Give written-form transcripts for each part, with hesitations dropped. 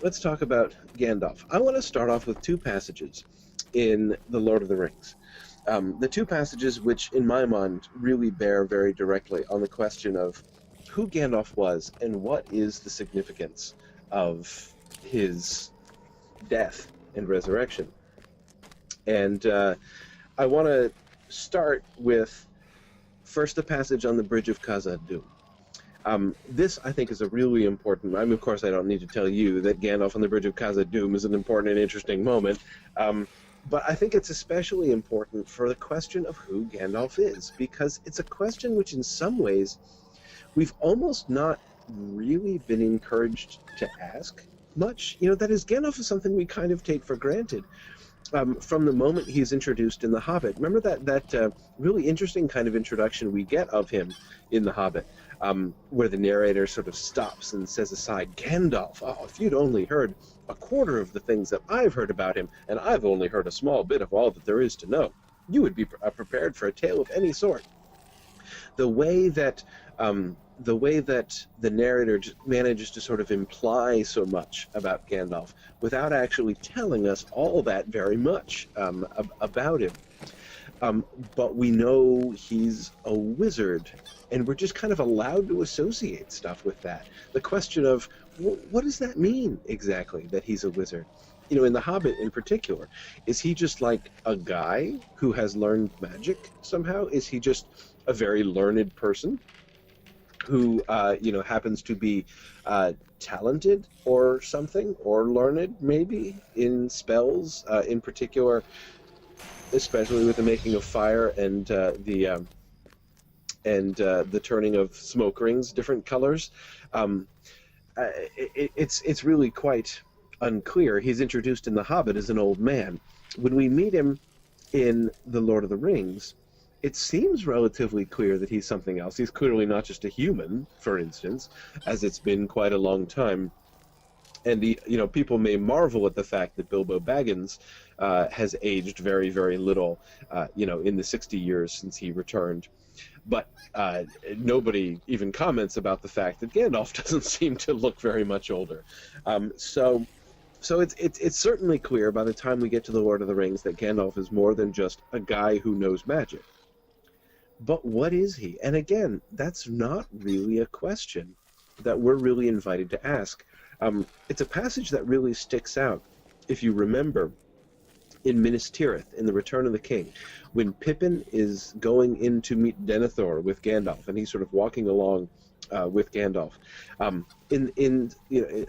let's talk about Gandalf. I want to start off with two passages in The Lord of the Rings. The two passages which, in my mind, really bear very directly on the question of who Gandalf was and what is the significance of his death and resurrection. And I want to start with first the passage on the bridge of Khazad-dûm. This, I think, is a really important... I mean, of course, I don't need to tell you that Gandalf on the bridge of Khazad-dûm is an important and interesting moment. But I think it's especially important for the question of who Gandalf is, because it's a question which, in some ways, we've almost not really been encouraged to ask much. You know, that is, Gandalf is something we kind of take for granted. From the moment he's introduced in The Hobbit. Remember that really interesting kind of introduction we get of him in The Hobbit, where the narrator sort of stops and says aside, Gandalf, oh, if you'd only heard a quarter of the things that I've heard about him, and I've only heard a small bit of all that there is to know, you would be prepared for a tale of any sort. The way that the narrator manages to sort of imply so much about Gandalf without actually telling us all that very much about him. But we know he's a wizard, and we're just kind of allowed to associate stuff with that. The question of, what does that mean exactly, that he's a wizard? You know, in The Hobbit in particular, is he just like a guy who has learned magic somehow? Is he just a very learned person who, happens to be talented or something, or learned maybe in spells, in particular, especially with the making of fire and the turning of smoke rings different colors? It's really quite unclear. He's introduced in The Hobbit as an old man. When we meet him in The Lord of the Rings, it seems relatively clear that he's something else. He's clearly not just a human, for instance, as it's been quite a long time. And people may marvel at the fact that Bilbo Baggins has aged very, very little, in the 60 years since he returned. But nobody even comments about the fact that Gandalf doesn't seem to look very much older. So it's certainly clear by the time we get to The Lord of the Rings that Gandalf is more than just a guy who knows magic. But what is he? And again, that's not really a question that we're really invited to ask. It's a passage that really sticks out, if you remember, in Minas Tirith, in The Return of the King, when Pippin is going in to meet Denethor with Gandalf, and he's sort of walking along with Gandalf. In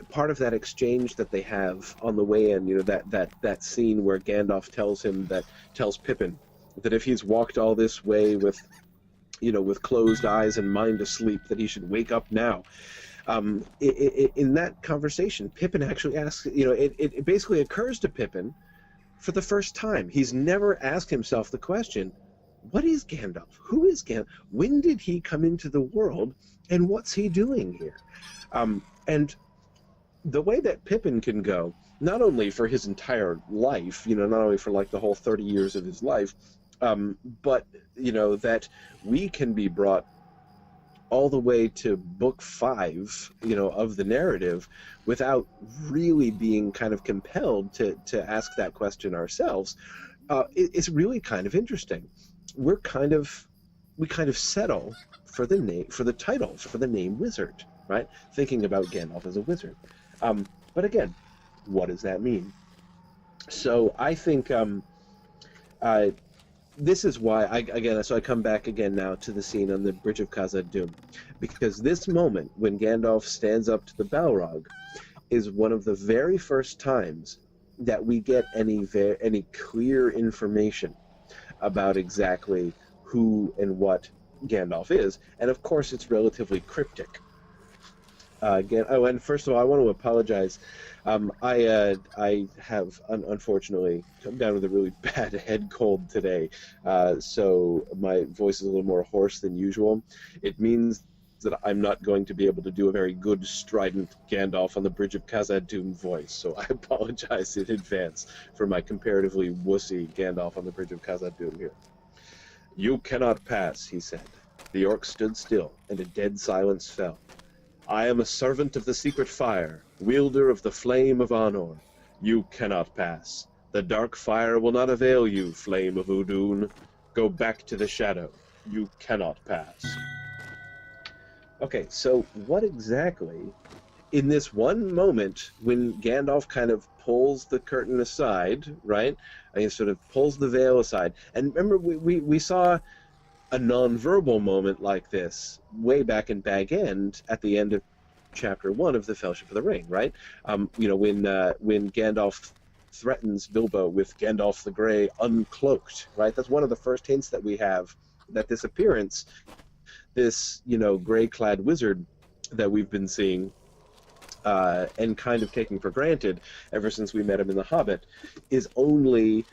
part of that exchange that they have on the way in, that scene where Gandalf tells Pippin that if he's walked all this way with closed eyes and mind asleep, that he should wake up now. In that conversation, Pippin actually asks, it basically occurs to Pippin for the first time. He's never asked himself the question, what is Gandalf? Who is Gandalf? When did he come into the world, and what's he doing here? And the way that Pippin can go, not only for his entire life, not only for like the whole 30 years of his life, but, that we can be brought all the way to book 5, of the narrative without really being kind of compelled to ask that question ourselves, it's really kind of interesting. We kind of settle for the name, for the title, for the name wizard, right? Thinking about Gandalf as a wizard. But again, what does that mean? So I think this is why I come back again now to the scene on the bridge of Khazad-dûm, because this moment when Gandalf stands up to the Balrog is one of the very first times that we get any clear information about exactly who and what Gandalf is, and of course it's relatively cryptic. And first of all, I want to apologize. I have unfortunately come down with a really bad head cold today, so my voice is a little more hoarse than usual. It means that I'm not going to be able to do a very good strident Gandalf on the bridge of Khazad-dûm voice, so I apologize in advance for my comparatively wussy Gandalf on the bridge of Khazad-dûm here. "You cannot pass," he said. The orc stood still, and a dead silence fell. I am a servant of the secret fire, wielder of the flame of Anor. You cannot pass. The dark fire will not avail you, flame of Udun. Go back to the shadow. You cannot pass. Okay, so what exactly, in this one moment when Gandalf kind of pulls the curtain aside, right? And he sort of pulls the veil aside. And remember, we saw a non-verbal moment like this way back in Bag End at the end of Chapter 1 of the Fellowship of the Ring, right? You know, when Gandalf threatens Bilbo with Gandalf the Grey uncloaked, right? That's one of the first hints that we have that this appearance, this, you know, gray-clad wizard that we've been seeing and kind of taking for granted ever since we met him in The Hobbit, is only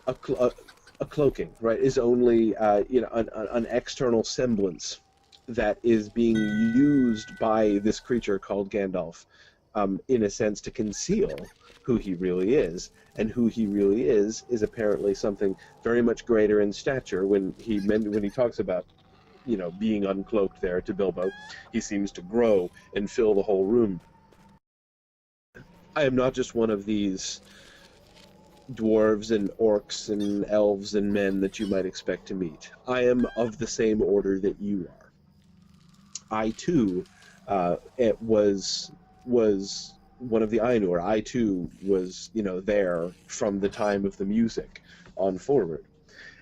a cloaking, right? Is only you know, an external semblance that is being used by this creature called Gandalf, in a sense, to conceal who he really is. And who he really is apparently something very much greater in stature. When he talks about, you know, being uncloaked there to Bilbo, he seems to grow and fill the whole room. I am not just one of these dwarves and orcs and elves and men that you might expect to meet. I am of the same order that you are. I too was one of the Ainur. I too was, you know, there from the time of the music on forward.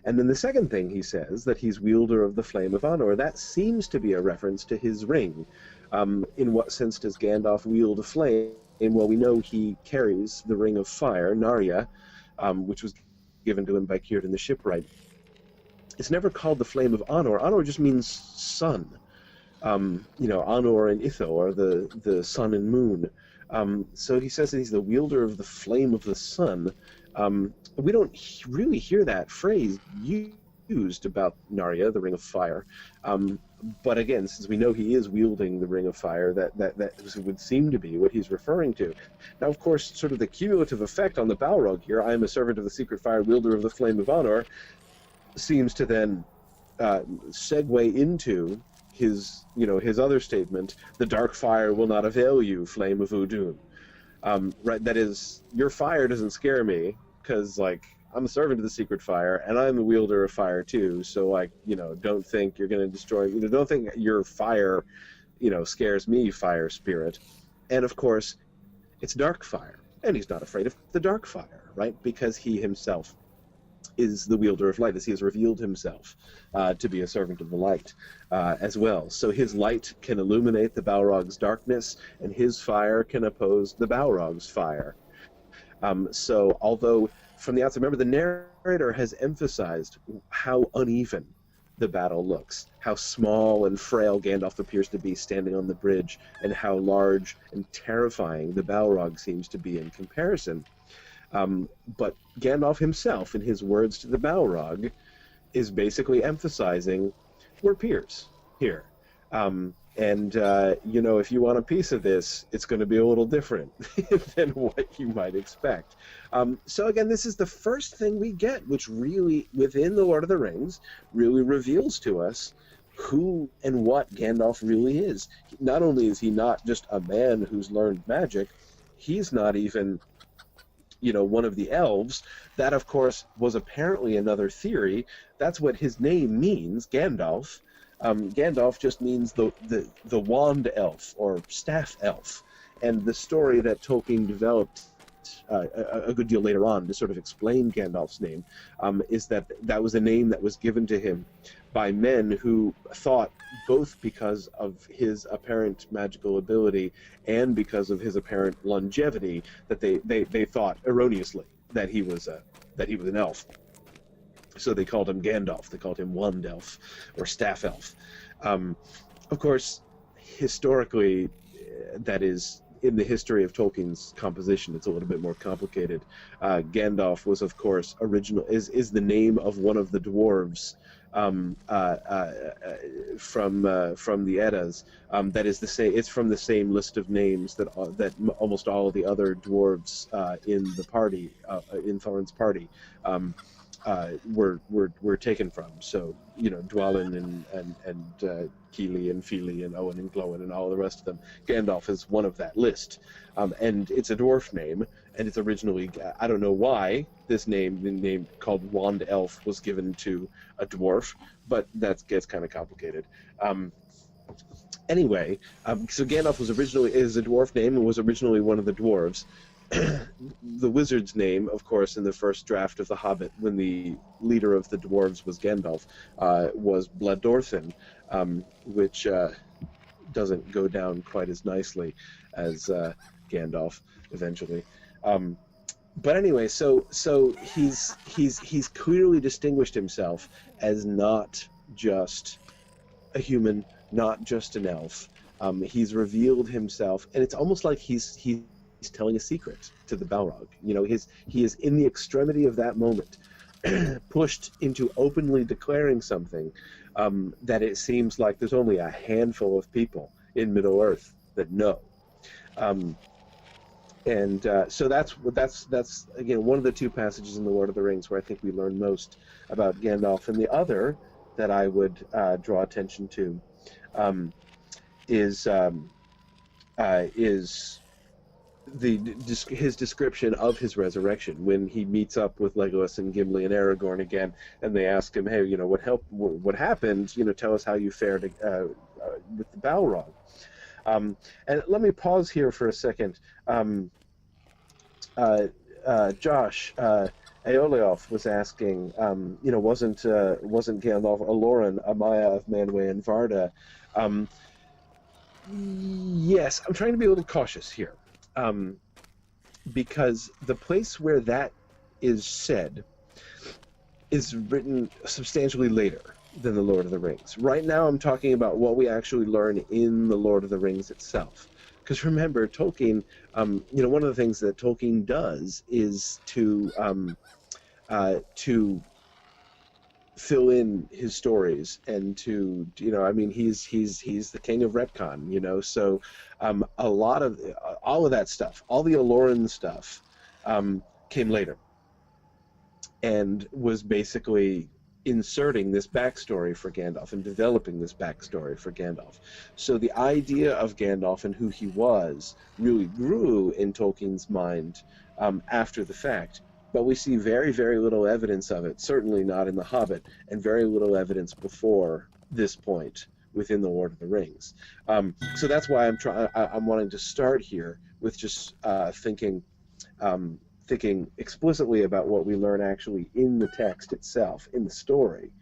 And then the second thing he says, that he's wielder of the flame of Anor, that seems to be a reference to his ring. In what sense does Gandalf wield a flame? Well, we know he carries the ring of fire, Narya, which was given to him by Círdan the Shipwright. It's never called the flame of Anor. Anor just means sun. You know, Anor and Itho are the sun and moon. So he says that he's the wielder of the flame of the sun. We don't really hear that phrase used about Narya, the Ring of Fire. But again, since we know he is wielding the Ring of Fire, that would seem to be what he's referring to. Now, of course, sort of the cumulative effect on the Balrog here, I am a servant of the secret fire, wielder of the flame of Anor, seems to then segue into his, you know, his other statement, the dark fire will not avail you, flame of Udun. Right, that is, your fire doesn't scare me, because, like, I'm a servant of the secret fire, and I'm the wielder of fire too, so, like, you know, don't think you're going to destroy, you know, don't think your fire, you know, scares me, fire spirit. And, of course, it's dark fire, and he's not afraid of the dark fire, right, because he himself is the wielder of light, as he has revealed himself to be a servant of the light as well. So his light can illuminate the Balrog's darkness, and his fire can oppose the Balrog's fire. So although from the outset, remember, the narrator has emphasized how uneven the battle looks, how small and frail Gandalf appears to be standing on the bridge, and how large and terrifying the Balrog seems to be in comparison. But Gandalf himself, in his words to the Balrog, is basically emphasizing we're peers here. You know, if you want a piece of this, it's going to be a little different than what you might expect. So again, this is the first thing we get, which really, within the Lord of the Rings, really reveals to us who and what Gandalf really is. Not only is he not just a man who's learned magic, he's not even, you know, one of the elves. That, of course, was apparently another theory. That's what his name means, Gandalf. Gandalf just means the wand elf or staff elf. And the story that Tolkien developed a good deal later on to sort of explain Gandalf's name is that that was a name that was given to him by men who thought, both because of his apparent magical ability and because of his apparent longevity, that they thought erroneously that he was an elf. So they called him Gandalf. They called him Wand Elf or Staff Elf. Of course, historically, that is, in the history of Tolkien's composition, it's a little bit more complicated. Gandalf was, of course, is the name of one of the dwarves from the Eddas. That is the same. It's from the same list of names that almost all of the other dwarves in the party, in Thorin's party, were taken from. So, you know, Dwalin and Keely and Feely and Owen and Glowin and all the rest of them. Gandalf is one of that list, and it's a dwarf name, and it's originally, I don't know why this name, the name called Wand Elf, was given to a dwarf, but that gets kind of complicated. Anyway, so Gandalf is a dwarf name and was originally one of the dwarves. The wizard's name, of course, in the first draft of The Hobbit, when the leader of the dwarves was Gandalf, was Bloodorthin, which doesn't go down quite as nicely as Gandalf eventually. But anyway, so he's clearly distinguished himself as not just a human, not just an elf. He's revealed himself, and it's almost like he's telling a secret to the Balrog. You know, he is in the extremity of that moment, pushed into openly declaring something that it seems like there's only a handful of people in Middle-earth that know. So that's again one of the two passages in the Lord of the Rings where I think we learn most about Gandalf, and the other that I would draw attention to is his description of his resurrection when he meets up with Legolas and Gimli and Aragorn again, and they ask him, "Hey, you know, what happened? You know, tell us how you fared with the Balrog." And let me pause here for a second. Josh, Aeolios was asking, you know, wasn't Gandalf Aloran, Amaya of Manwë and Varda? Yes, I'm trying to be a little cautious here, because the place where that is said is written substantially later than the Lord of the Rings. Right now I'm talking about what we actually learn in the Lord of the Rings itself. Because remember, Tolkien, you know, one of the things that Tolkien does is to fill in his stories and to, you know, I mean, he's the king of retcon, you know, so a lot of all of that stuff, all the Aloran stuff came later and was basically inserting this backstory for Gandalf and developing this backstory for Gandalf. So the idea of Gandalf and who he was really grew in Tolkien's mind after the fact, but we see very, very little evidence of it, certainly not in The Hobbit, and very little evidence before this point within The Lord of the Rings. So that's why I'm wanting to start here with just thinking explicitly about what we learn actually in the text itself, in the story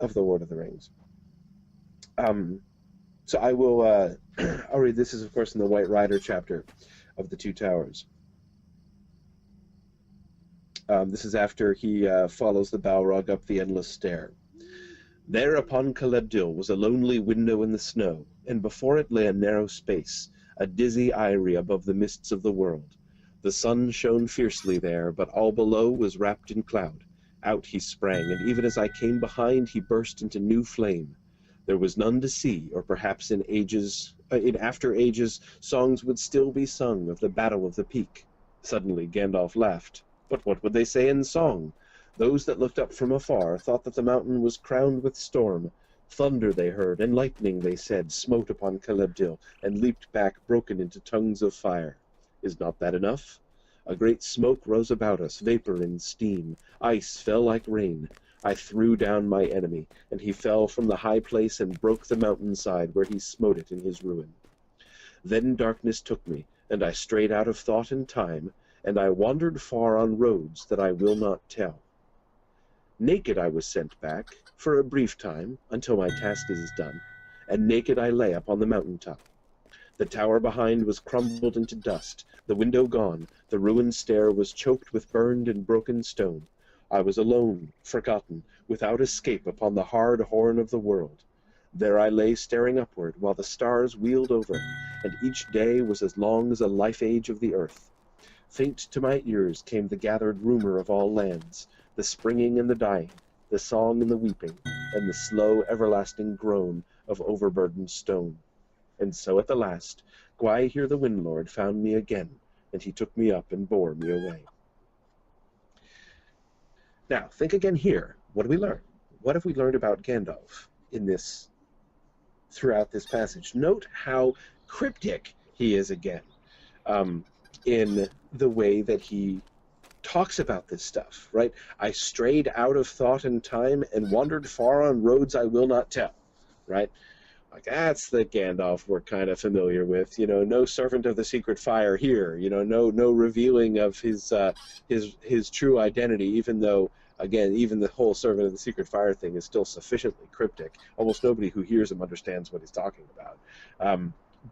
of The Lord of the Rings. So I will, I'll read, this is of course in the White Rider chapter of the Two Towers. This is after he follows the Balrog up the endless stair. There upon Khazad-dûm was a lonely window in the snow, and before it lay a narrow space, a dizzy eyrie above the mists of the world. The sun shone fiercely there, but all below was wrapped in cloud. Out he sprang, and even as I came behind, he burst into new flame. There was none to see, or perhaps in after ages, songs would still be sung of the battle of the peak. Suddenly Gandalf laughed. But what would they say in song? Those that looked up from afar thought that the mountain was crowned with storm. Thunder they heard, and lightning, they said, smote upon Khazad-dûm, and leaped back broken into tongues of fire. Is not that enough? A great smoke rose about us, vapor and steam. Ice fell like rain. I threw down my enemy, and he fell from the high place and broke the mountainside where he smote it in his ruin. Then darkness took me, and I strayed out of thought and time, and I wandered far on roads that I will not tell. Naked I was sent back, for a brief time, until my task is done, and naked I lay upon the mountain top. The tower behind was crumbled into dust, the window gone, the ruined stair was choked with burned and broken stone. I was alone, forgotten, without escape upon the hard horn of the world. There I lay staring upward, while the stars wheeled over, and each day was as long as a life-age of the earth. Faint to my ears came the gathered rumor of all lands, the springing and the dying, the song and the weeping, and the slow everlasting groan of overburdened stone. And so at the last, Gwaihir the Windlord found me again, and he took me up and bore me away. Now, think again here. What do we learn? What have we learned about Gandalf in this, throughout this passage? Note how cryptic he is again, in the way that he talks about this stuff, right? I strayed out of thought and time and wandered far on roads I will not tell, right? Like, that's the Gandalf we're kind of familiar with. You know, no servant of the secret fire here. You know, no revealing of his true identity, even though, again, even the whole servant of the secret fire thing is still sufficiently cryptic. Almost nobody who hears him understands what he's talking about.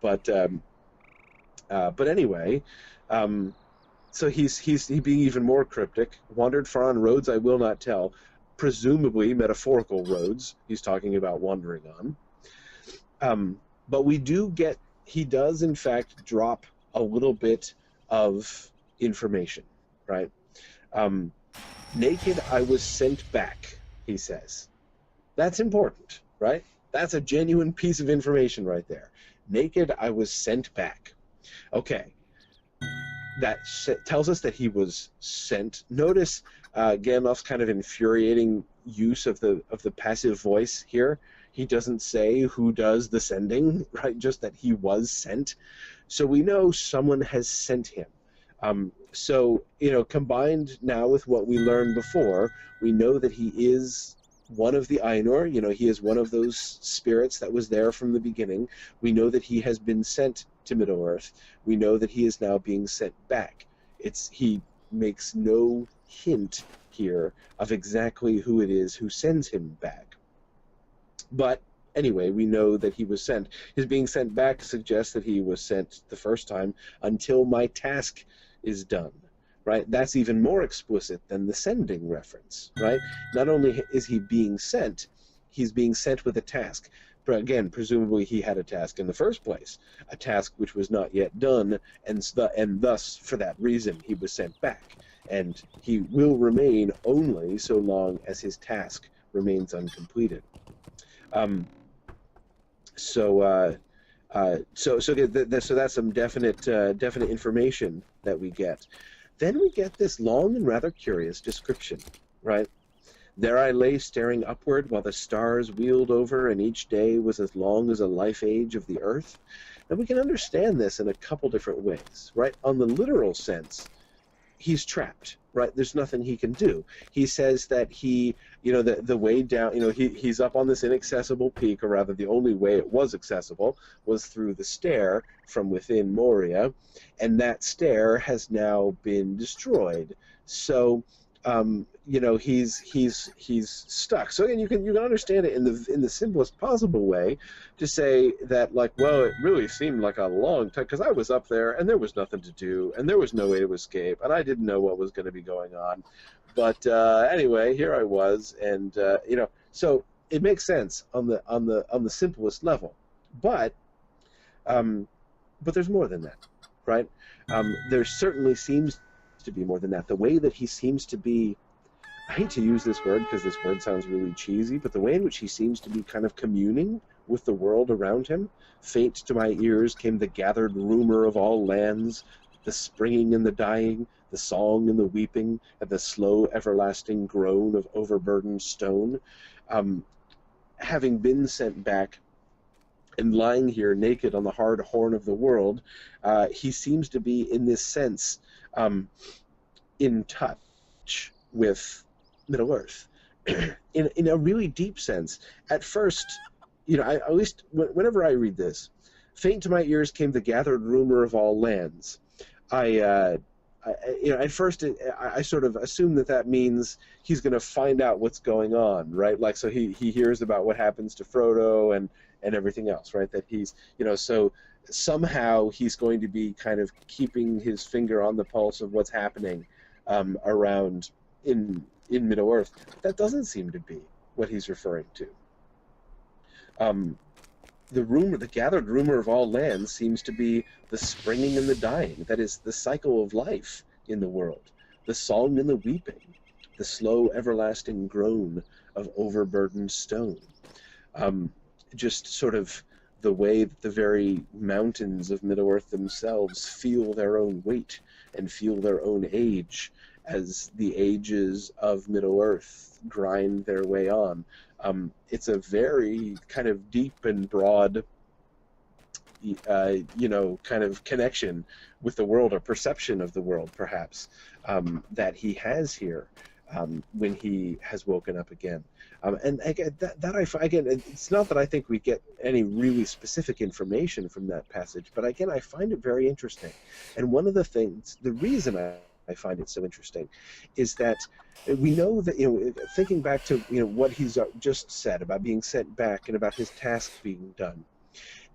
But anyway, so he's being even more cryptic. Wandered far on roads I will not tell, presumably metaphorical roads he's talking about wandering on. But we do get, he does in fact drop a little bit of information, right? Naked I was sent back, he says. That's important, right? That's a genuine piece of information right there. Naked I was sent back. Okay. That tells us that he was sent. Notice Gandalf's kind of infuriating use of the passive voice here. He doesn't say who does the sending, right? Just that he was sent. So we know someone has sent him. So, you know, combined now with what we learned before, we know that he is one of the Ainur. You know, he is one of those spirits that was there from the beginning. We know that he has been sent to Middle-earth. We know that he is now being sent back. He makes no hint here of exactly who it is who sends him back. But anyway, we know that he was sent. His being sent back suggests that he was sent the first time until my task is done, right? That's even more explicit than the sending reference, right? Not only is he being sent, he's being sent with a task. But again, presumably he had a task in the first place, a task which was not yet done, and thus, for that reason, he was sent back. And he will remain only so long as his task remains uncompleted. So that's some definite information that we get. Then we get this long and rather curious description, right? There I lay staring upward while the stars wheeled over, and each day was as long as a life age of the earth. And we can understand this in a couple different ways, right? On the literal sense, he's trapped, right? There's nothing he can do. He says that he, you know, the way down, you know, he's up on this inaccessible peak, or rather the only way it was accessible was through the stair from within Moria, and that stair has now been destroyed. So, you know, he's stuck. So again, you can understand it in the simplest possible way to say that, like, well, it really seemed like a long time because I was up there and there was nothing to do and there was no way to escape and I didn't know what was going to be going on. But anyway, here I was, and you know, so it makes sense on the simplest level. But there's more than that, right? There certainly seems to be more than that. The way that he seems to be, I hate to use this word because this word sounds really cheesy, but the way in which he seems to be kind of communing with the world around him. Faint to my ears came the gathered rumor of all lands, the springing and the dying, the song and the weeping, and the slow everlasting groan of overburdened stone. Having been sent back and lying here naked on the hard horn of the world, he seems to be, in this sense, in touch with Middle-earth in a really deep sense. At first, you know, at least whenever I read this, faint to my ears came the gathered rumor of all lands. You know, at first I sort of assume that means he's going to find out what's going on, right? Like, so he hears about what happens to Frodo and everything else, right? That he's, you know, so somehow he's going to be kind of keeping his finger on the pulse of what's happening around in Middle-earth. That doesn't seem to be what he's referring to. The gathered rumor of all lands seems to be the springing and the dying. That is the cycle of life in the world. The song and the weeping. The slow everlasting groan of overburdened stone. Just sort of the way that the very mountains of Middle-earth themselves feel their own weight and feel their own age as the ages of Middle-earth grind their way on. It's a very kind of deep and broad, kind of connection with the world, or perception of the world, perhaps, that he has here when he has woken up again. And again, again, it's not that I think we get any really specific information from that passage, but again, I find it very interesting. And one of the things, the reason I find it so interesting, is that we know that, thinking back to what he's just said about being sent back and about his task being done.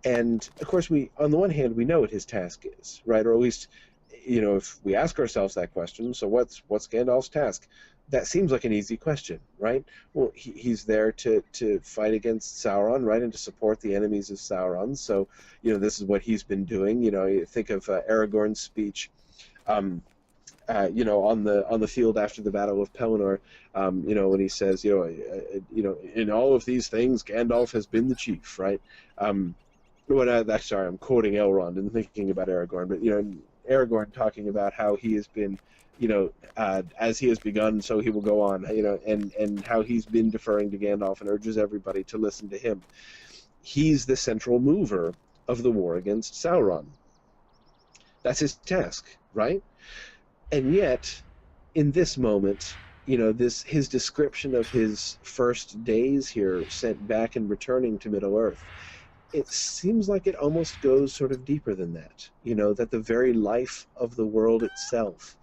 And of course, on the one hand, we know what his task is, right? Or at least, if we ask ourselves that question, so what's Gandalf's task? That seems like an easy question, right? Well, he's there to fight against Sauron, right, and to support the enemies of Sauron. So, this is what he's been doing. You think of Aragorn's speech, on the field after the Battle of Pelennor, when he says, in all of these things, Gandalf has been the chief, right? Sorry, I'm quoting Elrond and thinking about Aragorn, but Aragorn talking about how he has been, as he has begun, so he will go on, and how he's been deferring to Gandalf and urges everybody to listen to him. He's the central mover of the war against Sauron. That's his task, right? And yet, in this moment, his description of his first days here, sent back and returning to Middle-earth, it seems like it almost goes sort of deeper than that, that the very life of the world itself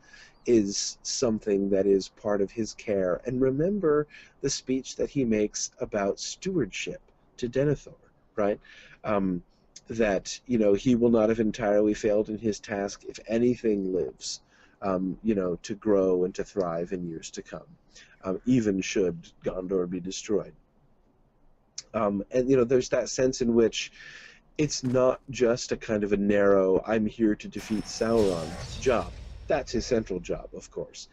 is something that is part of his care. And remember the speech that he makes about stewardship to Denethor, right? That, he will not have entirely failed in his task if anything lives, to grow and to thrive in years to come, even should Gondor be destroyed. And, there's that sense in which it's not just a kind of a narrow, I'm here to defeat Sauron job. That's his central job, of course.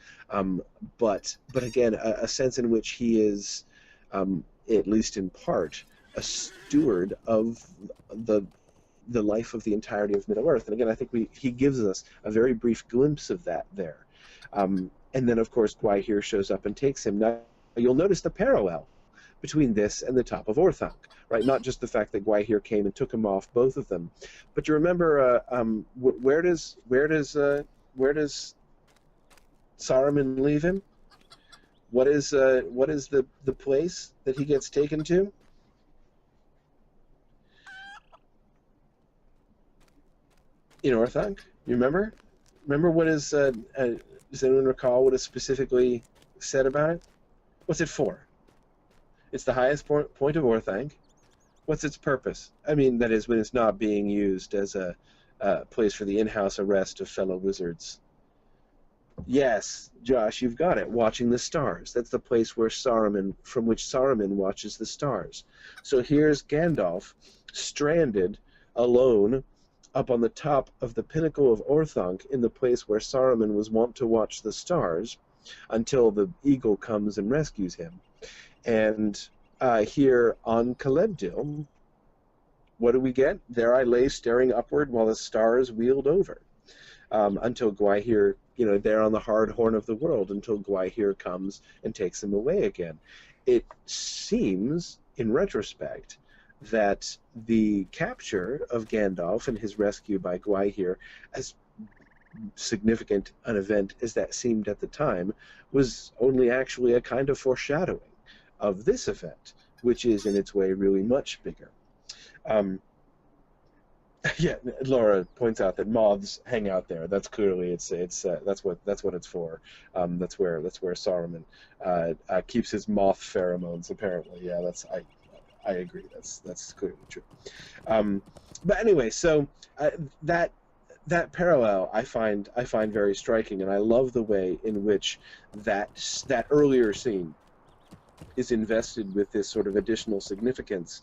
But again, a sense in which he is, at least in part, a steward of the life of the entirety of Middle-earth. And again, I think he gives us a very brief glimpse of that there. And then, of course, Gwaihir shows up and takes him. Now, you'll notice the parallel between this and the top of Orthanc, right? Not just the fact that Gwaihir came and took him off, both of them, but you remember where does Saruman leave him? What is the place that he gets taken to? In Orthanc, you remember? Remember what is? Does anyone recall what is specifically said about it? What's it for? It's the highest point of Orthanc. What's its purpose? I mean, that is when it's not being used as a place for the in-house arrest of fellow wizards. Yes, Josh, you've got it. Watching the stars. That's the place from which Saruman watches the stars. So here's Gandalf, stranded, alone, up on the top of the pinnacle of Orthanc, in the place where Saruman was wont to watch the stars, until the eagle comes and rescues him. And here on Khazad-dûm, what do we get? There I lay staring upward while the stars wheeled over, until Gwaihir, there on the hard horn of the world, until Gwaihir comes and takes him away again. It seems, in retrospect, that the capture of Gandalf and his rescue by Gwaihir, as significant an event as that seemed at the time, was only actually a kind of foreshadowing of this event, which is in its way really much bigger. Yeah, Laura points out that moths hang out there. That's clearly that's what it's for. That's where Saruman keeps his moth pheromones. Apparently, yeah. I agree. That's clearly true. But anyway, so that parallel I find very striking, and I love the way in which that earlier scene is invested with this sort of additional significance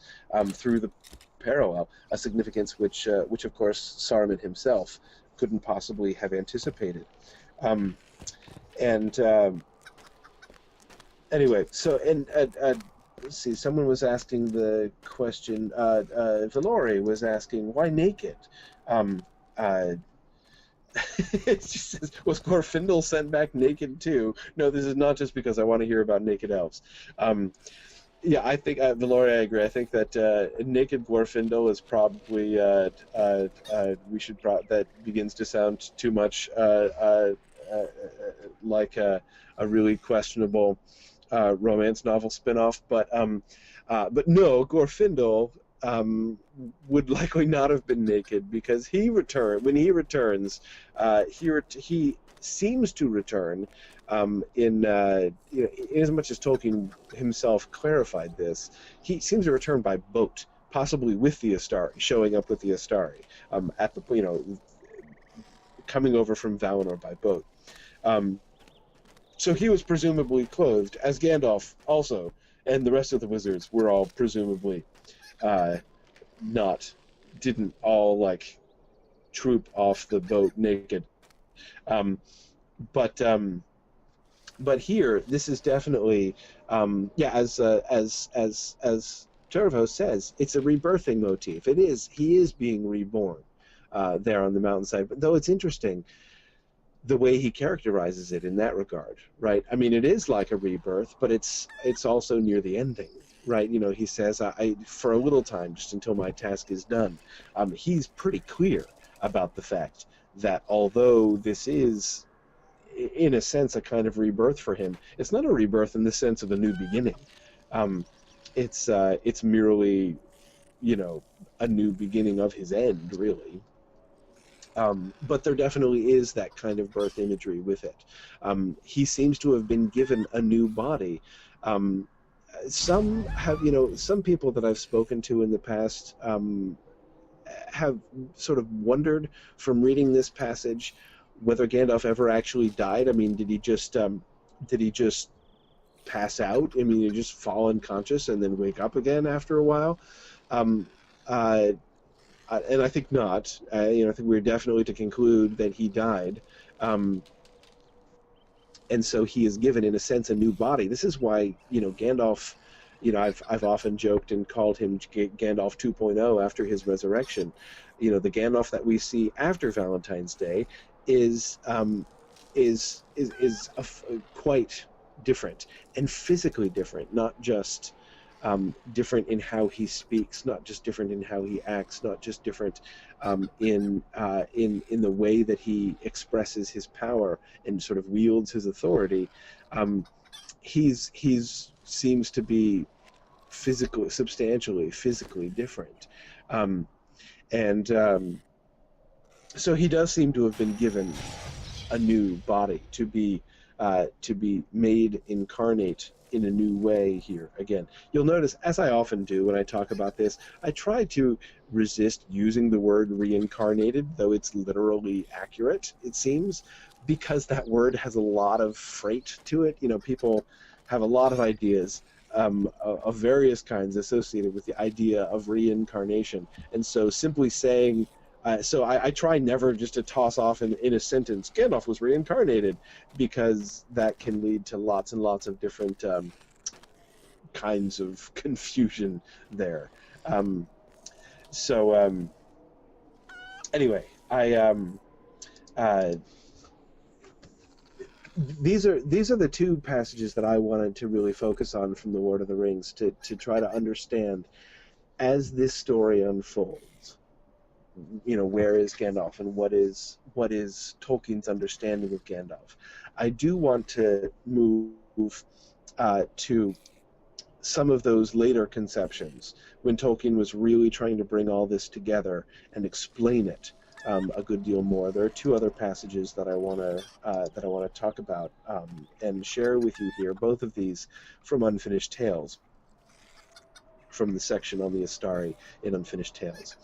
through the parallel, a significance which of course Saruman himself couldn't possibly have anticipated. Anyway, so let's see, someone was asking the question, Valori was asking, why naked? It just says, was Glorfindel sent back naked too? No, this is not just because I want to hear about naked elves. Yeah, I think, Valori, I agree. I think that naked Glorfindel is probably, that begins to sound too much like a really questionable romance novel spinoff. But no, Glorfindel would likely not have been naked, because when he returns, he seems to return in as much as Tolkien himself clarified this, he seems to return by boat, possibly with the Istari, showing up with the Istari at the coming over from Valinor by boat. So he was presumably clothed, as Gandalf also, and the rest of the wizards were all presumably didn't all like troop off the boat naked. But here, this is definitely, as Turvo says, it's a rebirthing motif. He is being reborn there on the mountainside. But though it's interesting, the way he characterizes it in that regard, right? I mean, it is like a rebirth, but it's also near the ending, right? He says, I for a little time, just until my task is done. He's pretty clear about the fact that although this is, in a sense, a kind of rebirth for him, it's not a rebirth in the sense of a new beginning. It's merely, a new beginning of his end, really. But there definitely is that kind of birth imagery with it. He seems to have been given a new body. Some people that I've spoken to in the past have sort of wondered from reading this passage whether Gandalf ever actually died. I mean, did he just pass out? I mean, did he just fall unconscious and then wake up again after a while? And I think not. I think we're definitely to conclude that he died. And so he is given, in a sense, a new body. This is why, Gandalf, I've often joked and called him Gandalf 2.0 after his resurrection. The Gandalf that we see after Valentine's Day is quite different, and physically different, not just different in how he speaks, not just different in how he acts, not just different in the way that he expresses his power and sort of wields his authority. He's seems to be substantially physically different, so he does seem to have been given a new body to be made incarnate in a new way here. Again, you'll notice, as I often do when I talk about this, I try to resist using the word reincarnated, though it's literally accurate, it seems, because that word has a lot of freight to it. People have a lot of ideas of various kinds associated with the idea of reincarnation, and so simply saying, so I try never just to toss off in a sentence, Gandalf was reincarnated, because that can lead to lots and lots of different kinds of confusion there. Anyway, these are the two passages that I wanted to really focus on from the Lord of the Rings to try to understand as this story unfolds. Where is Gandalf, and what is Tolkien's understanding of Gandalf? I do want to move to some of those later conceptions when Tolkien was really trying to bring all this together and explain it a good deal more. There are two other passages that I want to talk about and share with you here. Both of these from Unfinished Tales, from the section on the Istari in Unfinished Tales.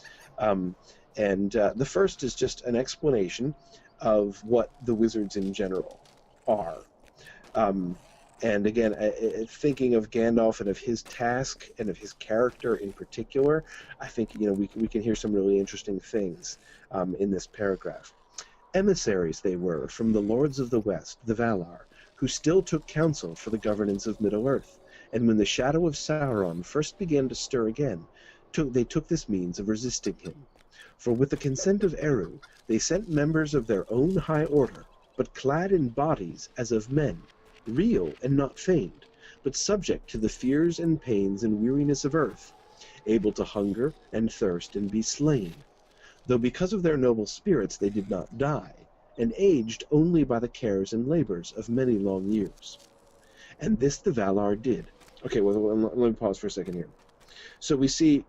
The first is just an explanation of what the wizards in general are. And again, thinking of Gandalf and of his task and of his character in particular, I think we can hear some really interesting things in this paragraph. Emissaries they were from the lords of the West, the Valar, who still took counsel for the governance of Middle-earth, and when the shadow of Sauron first began to stir again, they took this means of resisting him. For with the consent of Eru, they sent members of their own high order, but clad in bodies as of men, real and not feigned, but subject to the fears and pains and weariness of earth, able to hunger and thirst and be slain, though because of their noble spirits they did not die, and aged only by the cares and labors of many long years. And this the Valar did. Okay, well, let me pause for a second here. So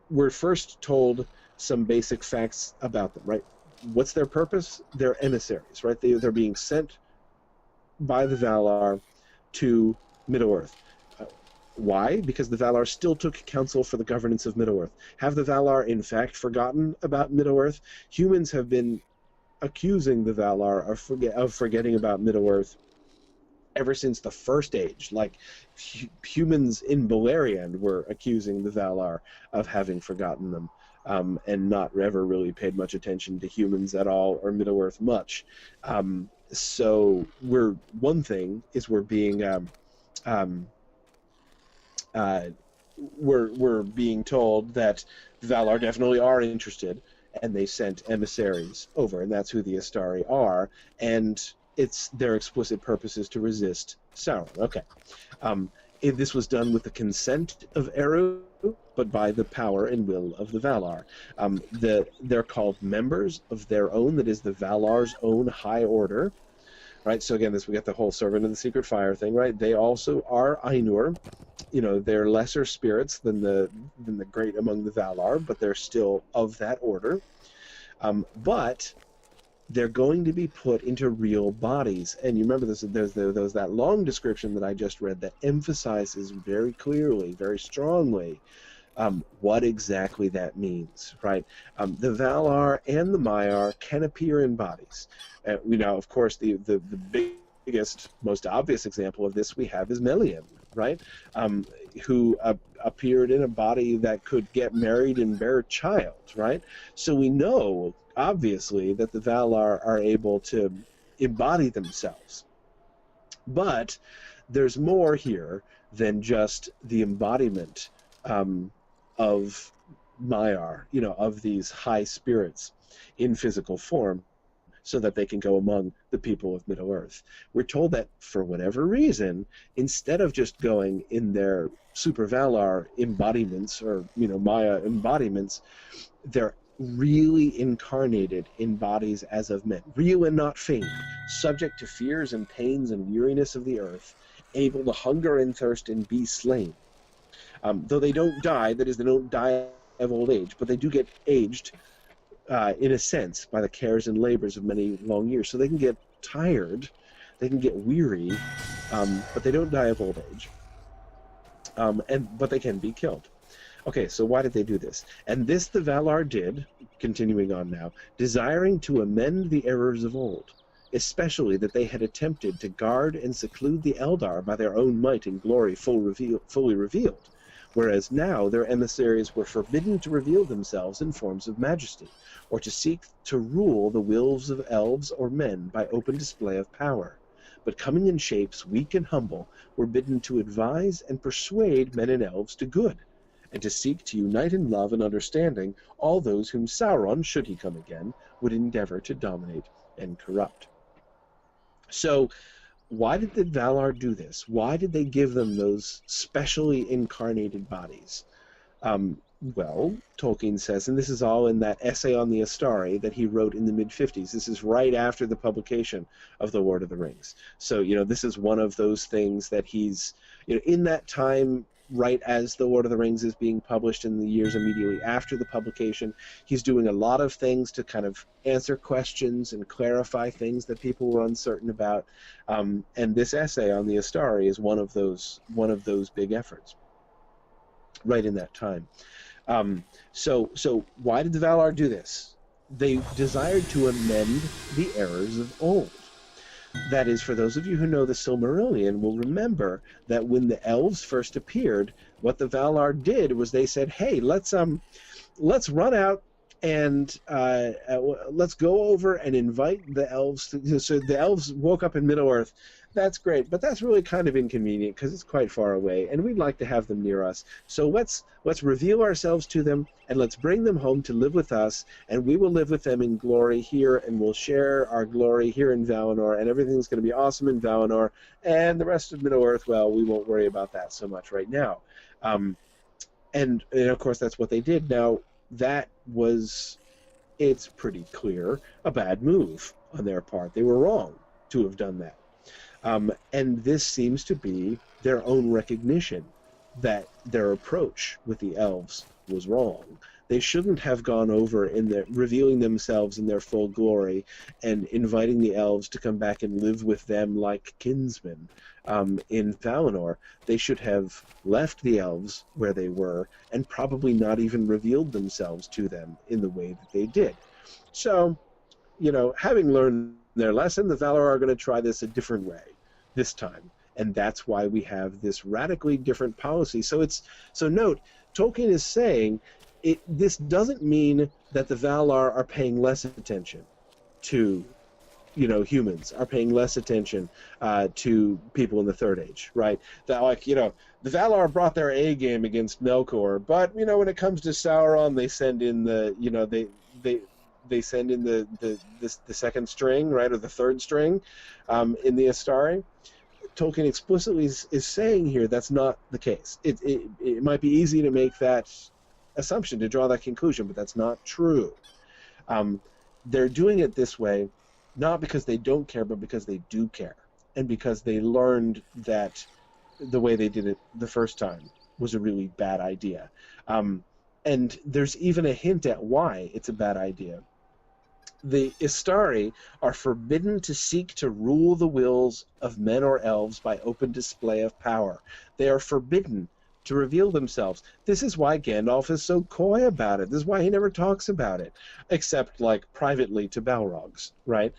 we're first told some basic facts about them, right? What's their purpose? They're emissaries, right? They're being sent by the Valar to Middle-earth. Why? Because the Valar still took counsel for the governance of Middle-earth. Have the Valar, in fact, forgotten about Middle-earth? Humans have been accusing the Valar of forgetting about Middle-earth ever since the First Age. Like, humans in Beleriand were accusing the Valar of having forgotten them, and not ever really paid much attention to humans at all, or Middle-earth much. So one thing is we're being we're being told that the Valar definitely are interested, and they sent emissaries over, and that's who the Istari are, and it's their explicit purpose is to resist Sauron. Okay. This was done with the consent of Eru, but by the power and will of the Valar. They're called members of their own, that is the Valar's own high order, right? So again, we got the whole Servant of the Secret Fire thing, right? They also are Ainur. You know, they're lesser spirits than the great among the Valar, but they're still of that order. But they're going to be put into real bodies. And you remember there's that long description that I just read that emphasizes very clearly, very strongly, what exactly that means, right? The Valar and the Maiar can appear in bodies. Of course, the biggest, most obvious example of this we have is Melian, right? Who appeared in a body that could get married and bear a child, right? So we know, obviously, that the Valar are able to embody themselves. But there's more here than just the embodiment of Maiar, of these high spirits in physical form, so that they can go among the people of Middle-earth. We're told that for whatever reason, instead of just going in their Super Valar embodiments, or Maya embodiments, they're really incarnated in bodies as of men, real and not feigned, subject to fears and pains and weariness of the earth, able to hunger and thirst and be slain. Though they don't die, that is, they don't die of old age, but they do get aged, in a sense, by the cares and labors of many long years. So they can get tired, they can get weary, but they don't die of old age. But they can be killed. Okay, so why did they do this? And this the Valar did, continuing on now, desiring to amend the errors of old, especially that they had attempted to guard and seclude the Eldar by their own might and glory fully revealed, whereas now their emissaries were forbidden to reveal themselves in forms of majesty, or to seek to rule the wills of elves or men by open display of power, but coming in shapes weak and humble, were bidden to advise and persuade men and elves to good, and to seek to unite in love and understanding all those whom Sauron, should he come again, would endeavor to dominate and corrupt. So, why did the Valar do this? Why did they give them those specially incarnated bodies? Well, Tolkien says, and this is all in that essay on the Istari that he wrote in the mid-50s. This is right after the publication of The Lord of the Rings. So, this is one of those things that he's, in that time, right as The Lord of the Rings is being published in the years immediately after the publication, he's doing a lot of things to kind of answer questions and clarify things that people were uncertain about. And this essay on the Istari is one of those big efforts right in that time. So why did the Valar do this? They desired to amend the errors of old. That is, for those of you who know the Silmarillion will remember that when the elves first appeared, what the Valar did was they said, hey, let's run out And let's go over and invite the elves. So the elves woke up in Middle-earth. That's great, but that's really kind of inconvenient because it's quite far away, and we'd like to have them near us. So let's reveal ourselves to them, and let's bring them home to live with us, and we will live with them in glory here, and we'll share our glory here in Valinor, and everything's going to be awesome in Valinor, and the rest of Middle-earth, well, we won't worry about that so much right now. And of course, that's what they did. Now, that was, it's pretty clear, a bad move on their part. They were wrong to have done that. And this seems to be their own recognition that their approach with the elves was wrong. They shouldn't have gone over in their revealing themselves in their full glory and inviting the elves to come back and live with them like kinsmen in Valinor. They should have left the elves where they were and probably not even revealed themselves to them in the way that they did. So, having learned their lesson, the Valar are going to try this a different way this time. And that's why we have this radically different policy. So note, Tolkien is saying this doesn't mean that the Valar are paying less attention to, humans, are paying less attention to people in the Third Age, right? That, the Valar brought their A game against Melkor, but, when it comes to Sauron, they send in the, they send in the second string, right, or the third string in the Istari. Tolkien explicitly is saying here that's not the case. It might be easy to make that assumption, to draw that conclusion, but that's not true. They're doing it this way not because they don't care, but because they do care, and because they learned that the way they did it the first time was a really bad idea. And there's even a hint at why it's a bad idea. The Istari are forbidden to seek to rule the wills of men or elves by open display of power. They are forbidden to reveal themselves. This is why Gandalf is so coy about it. This is why he never talks about it, except privately to Balrogs, right?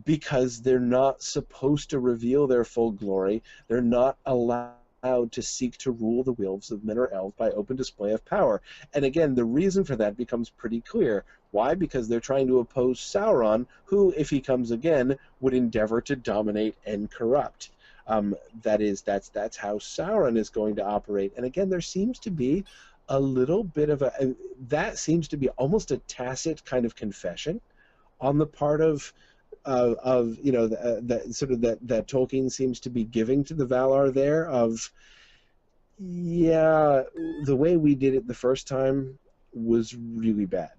Because they're not supposed to reveal their full glory. They're not allowed to seek to rule the wills of men or elves by open display of power. And again, the reason for that becomes pretty clear. Why? Because they're trying to oppose Sauron, who, if he comes again, would endeavor to dominate and corrupt. That's how Sauron is going to operate. And again, there seems to be a little bit of that seems to be almost a tacit kind of confession on the part of that sort of that Tolkien seems to be giving to the Valar there of, yeah, the way we did it the first time was really bad.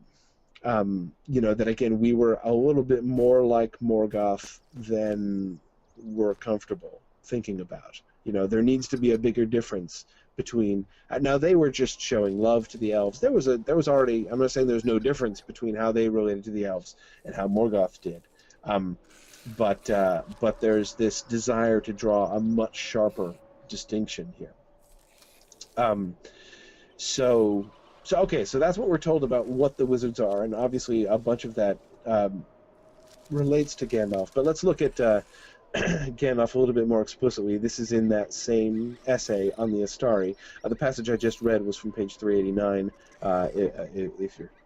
That again, we were a little bit more like Morgoth than we're comfortable thinking about. There needs to be a bigger difference between. Now they were just showing love to the elves. There was already. I'm not saying there's no difference between how they related to the elves and how Morgoth did. But there's this desire to draw a much sharper distinction here. So that's what we're told about what the wizards are, and obviously a bunch of that relates to Gandalf. But let's look at Gandalf a little bit more explicitly. This is in that same essay on the Istari. The passage I just read was from page 389,